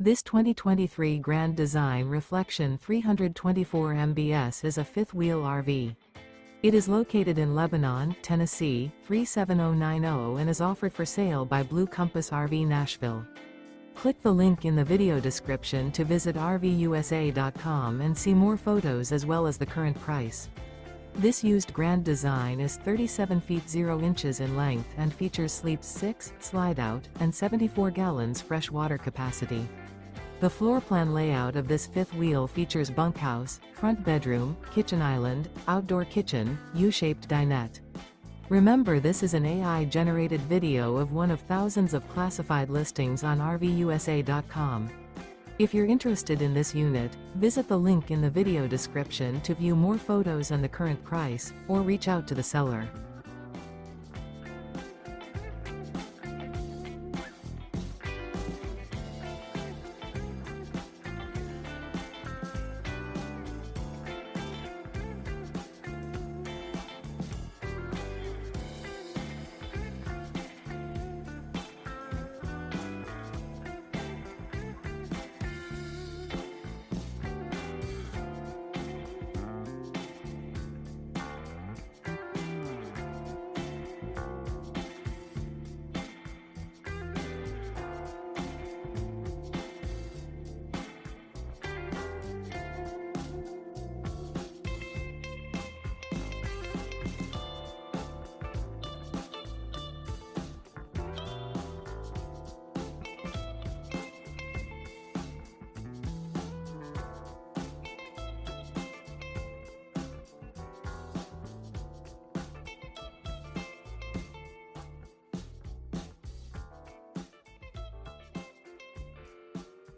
This 2023 Grand Design Reflection 324 MBS is a fifth-wheel RV. It is located in Lebanon, Tennessee, 37090 and is offered for sale by Blue Compass RV Nashville. Click the link in the video description to visit RVUSA.com and see more photos as well as the current price. This used Grand Design is 37 feet 0 inches in length and features sleeps 6, Slideout, and 74 gallons fresh water capacity. The floor plan layout of this fifth wheel features bunkhouse, front bedroom, kitchen island, outdoor kitchen, U-shaped dinette. Remember, this is an AI-generated video of one of thousands of classified listings on RVUSA.com. If you're interested in this unit, visit the link in the video description to view more photos and the current price, or reach out to the seller.